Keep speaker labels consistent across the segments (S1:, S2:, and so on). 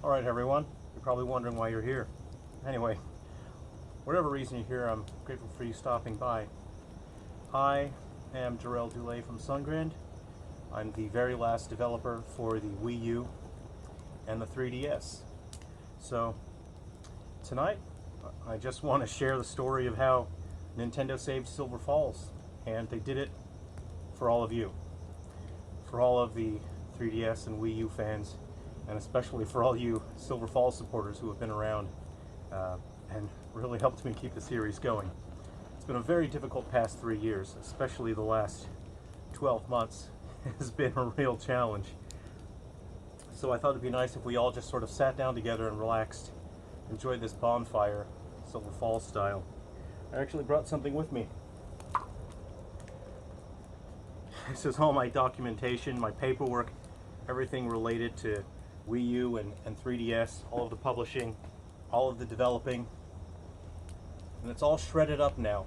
S1: Alright everyone, you're probably wondering why you're here. Anyway, whatever reason you're here, I'm grateful for you stopping by. I am Jerrel from Sungrand. I'm the very last developer for the Wii U and the 3DS. So, tonight, I just want to share the story of how Nintendo saved Silver Falls, and they did it for all of you. For all of the 3DS and Wii U fans, and especially for all you Silver Falls supporters who have been around and really helped me keep the series going. It's been a very difficult past 3 years, especially the last 12 months has been a real challenge. So I thought it'd be nice if we all just sort of sat down together and relaxed, enjoyed this bonfire, Silver Falls style. I actually brought something with me. This is all my documentation, my paperwork, everything related to Wii U and 3DS, all of the publishing, all of the developing, and it's all shredded up now.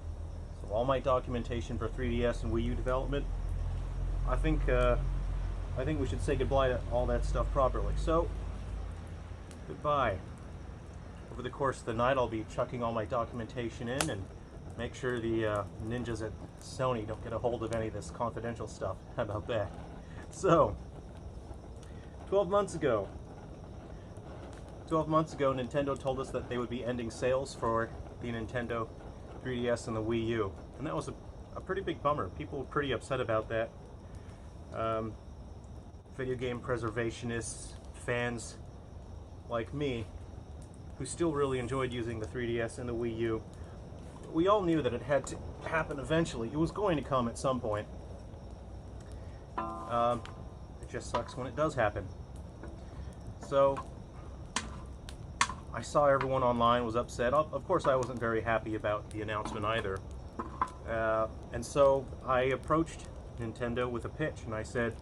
S1: So all my documentation for 3DS and Wii U development, I think we should say goodbye to all that stuff properly. So, goodbye. Over the course of the night, I'll be chucking all my documentation in and make sure the ninjas at Sony don't get a hold of any of this confidential stuff. How about that? So, 12 months ago, Nintendo told us that they would be ending sales for the Nintendo 3DS and the Wii U. And that was a pretty big bummer. People were pretty upset about that. Video game preservationists, fans like me, who still really enjoyed using the 3DS and the Wii U, we all knew that it had to happen eventually. It was going to come at some point. It just sucks when it does happen. So, I saw everyone online was upset. Of course, I wasn't very happy about the announcement either. And so, I approached Nintendo with a pitch, and I said,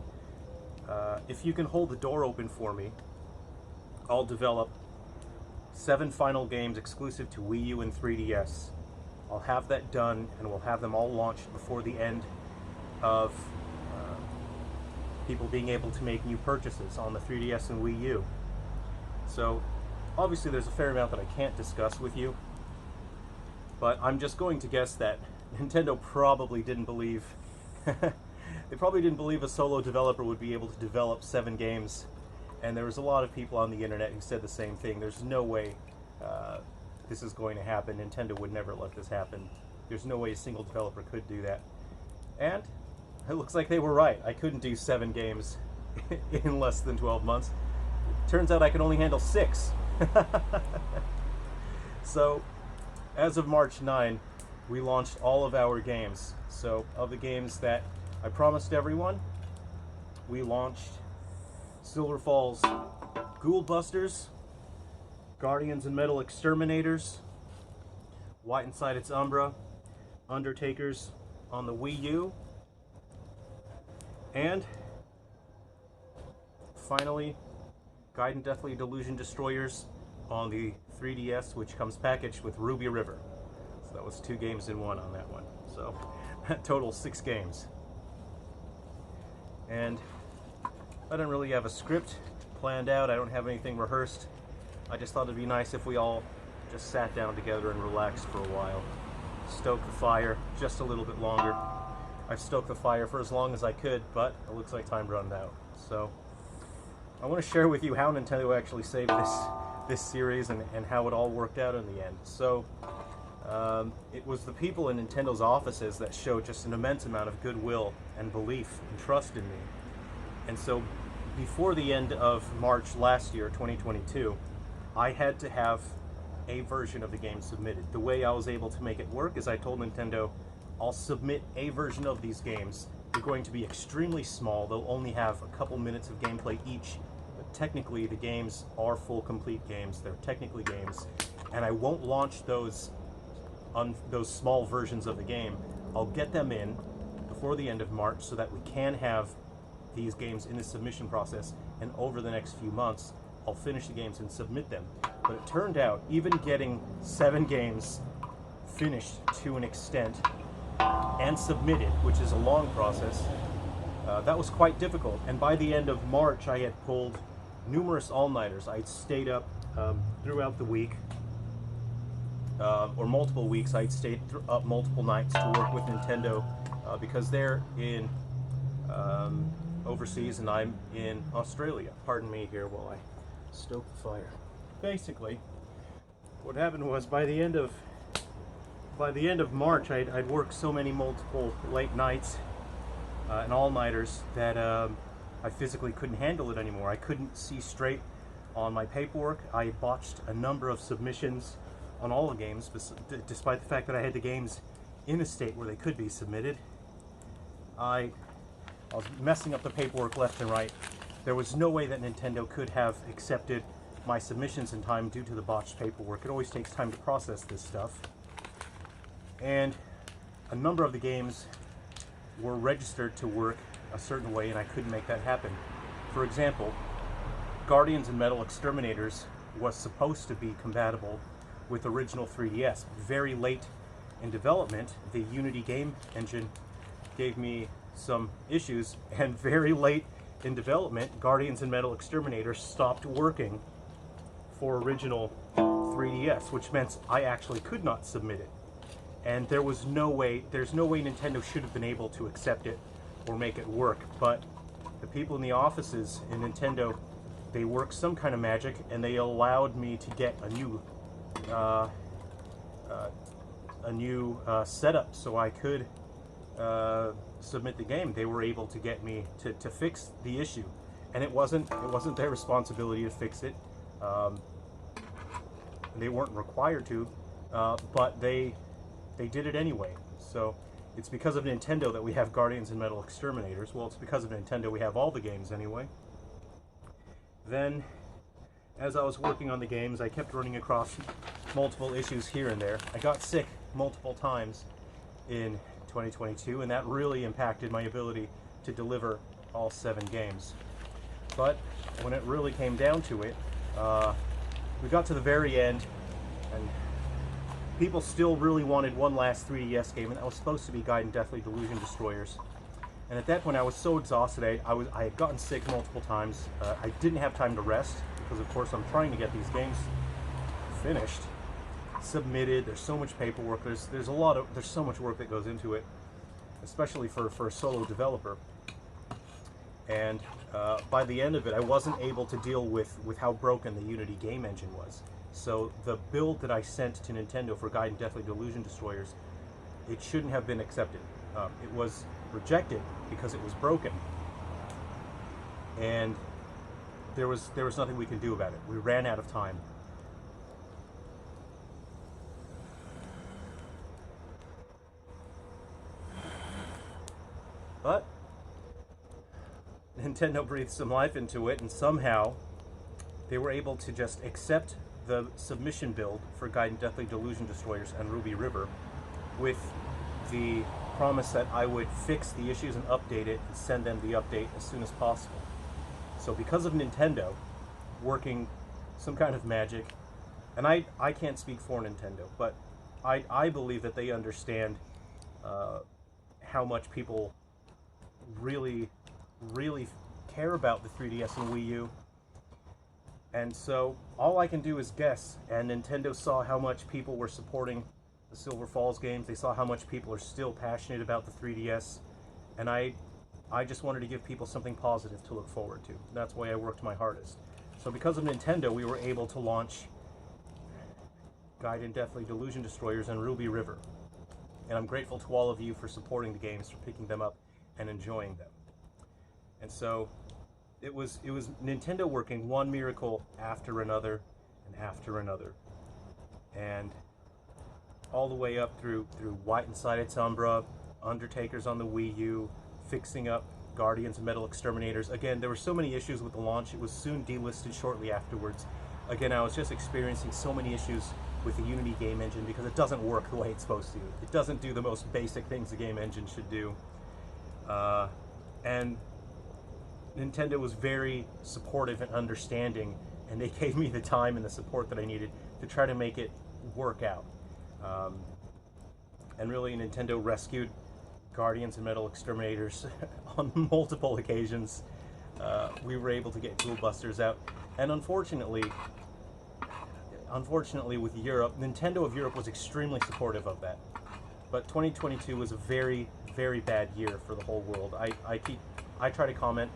S1: if you can hold the door open for me, I'll develop 7 final games exclusive to Wii U and 3DS. I'll have that done, and we'll have them all launched before the end of people being able to make new purchases on the 3DS and Wii U. So, obviously there's a fair amount that I can't discuss with you, but I'm just going to guess that Nintendo probably didn't believe they probably didn't believe a solo developer would be able to develop 7 games, and there was a lot of people on the internet who said the same thing. There's no way this is going to happen. Nintendo would never let this happen. There's no way a single developer could do that. And it looks like they were right. I couldn't do 7 games in less than 12 months. Turns out I could only handle 6. So, as of March 9, we launched all of our games. So, of the games that I promised everyone, we launched Silver Falls Ghoul Busters, Guardians and Metal Exterminators, White Inside Its Umbra, Undertakers on the Wii U, and finally Gaiden Deathly Delusion Destroyers on the 3DS, which comes packaged with Ruby River. So that was 2 games in 1 on that one. So total 6 games. And I don't really have a script planned out. I don't have anything rehearsed. I just thought it'd be nice if we all just sat down together and relaxed for a while. Stoke the fire just a little bit longer. I've stoked the fire for as long as I could, but it looks like time runned out. So I want to share with you how Nintendo actually saved this series and how it all worked out in the end. So it was the people in Nintendo's offices that showed just an immense amount of goodwill and belief and trust in me. And so before the end of March last year, 2022, I had to have a version of the game submitted. The way I was able to make it work is I told Nintendo, I'll submit a version of these games. They're going to be extremely small. They'll only have a couple minutes of gameplay each. But technically, the games are full, complete games. They're technically games. And I won't launch those small versions of the game. I'll get them in before the end of March so that we can have these games in the submission process. And over the next few months, I'll finish the games and submit them. But it turned out, even getting 7 games finished to an extent and submitted, which is a long process, that was quite difficult. And by the end of March, I had pulled numerous all-nighters. I'd stayed up throughout the week, or multiple weeks. I'd stayed up multiple nights to work with Nintendo because they're in overseas and I'm in Australia. Pardon me here while I stoke the fire. Basically, what happened was by the end of March, I'd worked so many multiple late nights and all-nighters that I physically couldn't handle it anymore. I couldn't see straight on my paperwork. I botched a number of submissions on all the games, despite the fact that I had the games in a state where they could be submitted. I was messing up the paperwork left and right. There was no way that Nintendo could have accepted my submissions in time due to the botched paperwork. It always takes time to process this stuff. And a number of the games were registered to work a certain way, and I couldn't make that happen. For example, Guardians and Metal Exterminators was supposed to be compatible with original 3DS. Very late in development, the Unity game engine gave me some issues, and very late in development, Guardians and Metal Exterminators stopped working for original 3DS, which meant I actually could not submit it. And there's no way Nintendo should have been able to accept it or make it work. But the people in the offices in Nintendo, they worked some kind of magic, and they allowed me to get a new setup so I could submit the game. They were able to get me to fix the issue, and it wasn't their responsibility to fix it. They weren't required to, but they did it anyway. So it's because of Nintendo that we have Guardians and Metal Exterminators. Well, it's because of Nintendo we have all the games anyway. Then, as I was working on the games, I kept running across multiple issues here and there. I got sick multiple times in 2022, and that really impacted my ability to deliver all 7 games. But when it really came down to it, we got to the very end, and people still really wanted one last 3DS game, and that was supposed to be Gaiden Deathly Delusion Destroyers. And at that point I was so exhausted. I had gotten sick multiple times. I didn't have time to rest, because of course I'm trying to get these games finished, submitted. There's so much paperwork. There's so much work that goes into it, especially for a solo developer. And by the end of it, I wasn't able to deal with how broken the Unity game engine was. So the build that I sent to Nintendo for Gaiden Deathly Delusion Destroyers, it shouldn't have been accepted. It was rejected because it was broken, and there was nothing we could do about it. We ran out of time. But Nintendo breathed some life into it, and somehow they were able to just accept the submission build for Gaiden Deathly Delusion Destroyers and Ruby River, with the promise that I would fix the issues and update it and send them the update as soon as possible. So because of Nintendo working some kind of magic, and I can't speak for Nintendo, but I believe that they understand how much people really care about the 3DS and Wii U. And so all I can do is guess, and Nintendo saw how much people were supporting the Silver Falls games. They saw how much people are still passionate about the 3DS, and I just wanted to give people something positive to look forward to. That's why I worked my hardest. So because of Nintendo, we were able to launch Gaiden Deathly Delusion Destroyers and Ruby River. And I'm grateful to all of you for supporting the games, for picking them up and enjoying them. And so it was Nintendo working one miracle after another and after another, and all the way up through White Inside Its Umbra, Undertakers on the Wii U, fixing up Guardians and Metal Exterminators. Again, there were so many issues with the launch. It was soon delisted shortly afterwards. Again, I was just experiencing so many issues with the Unity game engine because it doesn't work the way it's supposed to. It doesn't do the most basic things the game engine should do. And Nintendo was very supportive and understanding, and they gave me the time and the support that I needed to try to make it work out. And really, Nintendo rescued Guardians and Metal Exterminators on multiple occasions. we were able to get Ghoul Busters out. And unfortunately with Europe, Nintendo of Europe was extremely supportive of that. But 2022 was a very, very bad year for the whole world. I try to comment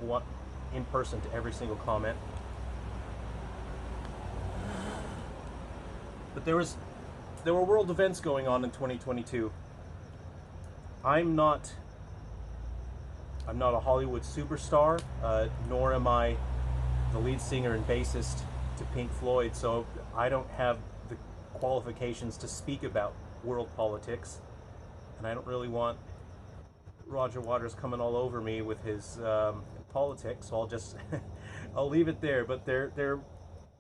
S1: in person to every single comment. But there were world events going on in 2022. I'm not a Hollywood superstar, nor am I the lead singer and bassist to Pink Floyd, so I don't have the qualifications to speak about world politics, and I don't really want Roger Waters coming all over me with his politics, so I'll just I'll leave it there. But they're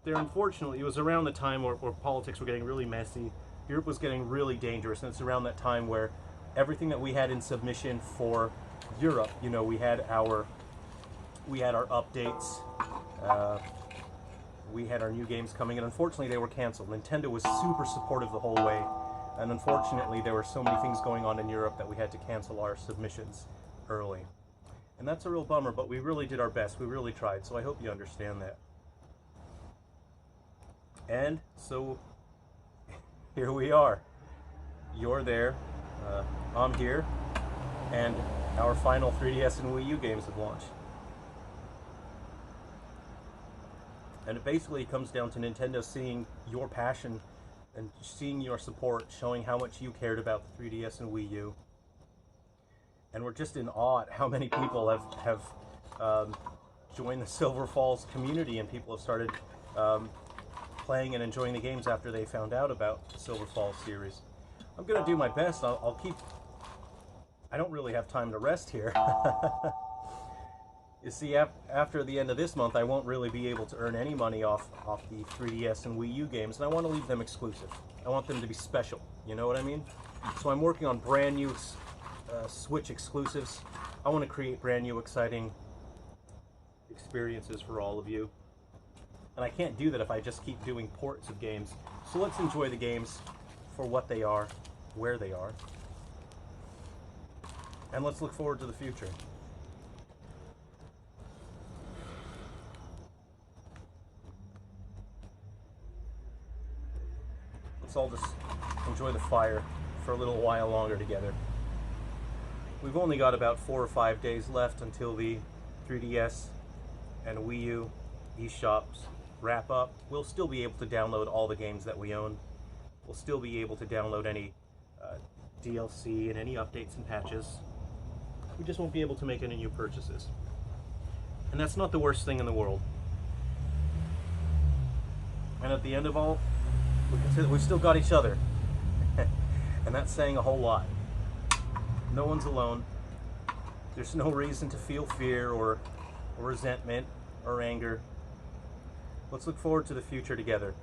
S1: unfortunately, it was around the time where politics were getting really messy. Europe was getting really dangerous, and it's around that time where everything that we had in submission for Europe, you know, we had our updates, we had our new games coming, and unfortunately they were canceled. Nintendo was super supportive the whole way, and unfortunately there were so many things going on in Europe that we had to cancel our submissions early. And that's a real bummer, but we really did our best. We really tried, so I hope you understand that. And so here we are. You're there, I'm here, and our final 3DS and Wii U games have launched. And it basically comes down to Nintendo seeing your passion and seeing your support, showing how much you cared about the 3DS and Wii U. And we're just in awe at how many people have joined the Silver Falls community, and people have started playing and enjoying the games after they found out about the Silver Falls series. I'm going to do my best. I'll keep... I don't really have time to rest here. You see, after the end of this month, I won't really be able to earn any money off the 3DS and Wii U games, and I want to leave them exclusive. I want them to be special, you know what I mean? So I'm working on brand new Switch exclusives. I want to create brand new, exciting experiences for all of you. And I can't do that if I just keep doing ports of games. So let's enjoy the games for what they are, where they are, and let's look forward to the future. Let's all just enjoy the fire for a little while longer together. We've only got about 4 or 5 days left until the 3DS and Wii U eShops wrap up. We'll still be able to download all the games that we own. We'll still be able to download any DLC and any updates and patches. We just won't be able to make any new purchases. And that's not the worst thing in the world. And at the end of all, we can say that we've still got each other. And that's saying a whole lot. No one's alone. There's no reason to feel fear or resentment or anger. Let's look forward to the future together.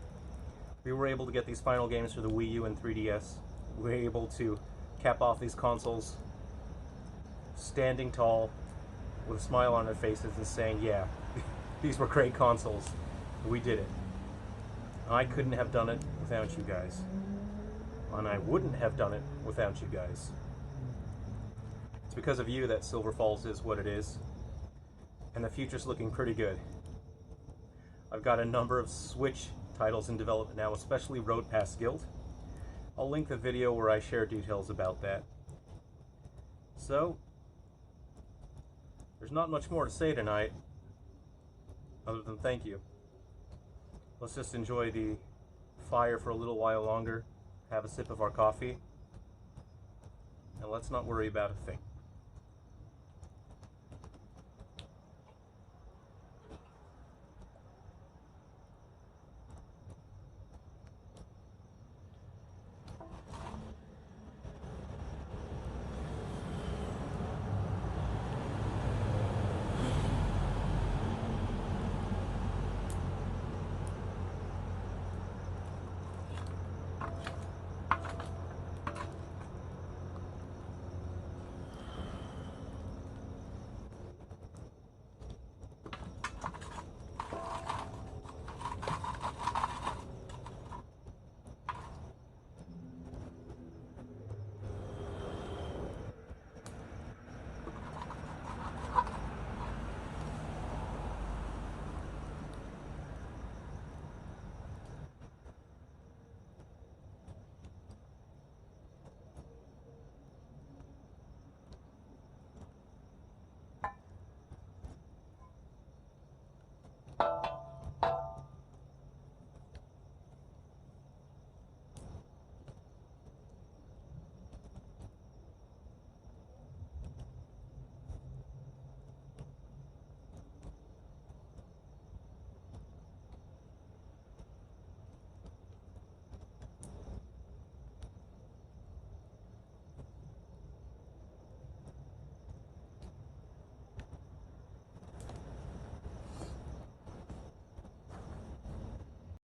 S1: We were able to get these final games for the Wii U and 3DS. We were able to cap off these consoles standing tall with a smile on their faces and saying, yeah, these were great consoles. We did it. I couldn't have done it without you guys. And I wouldn't have done it without you guys. It's because of you that Silver Falls is what it is. And the future's looking pretty good. I've got a number of Switch titles in development now, especially Road Past Guild. I'll link the video where I share details about that. So, there's not much more to say tonight, other than thank you. Let's just enjoy the fire for a little while longer, have a sip of our coffee, and let's not worry about a thing.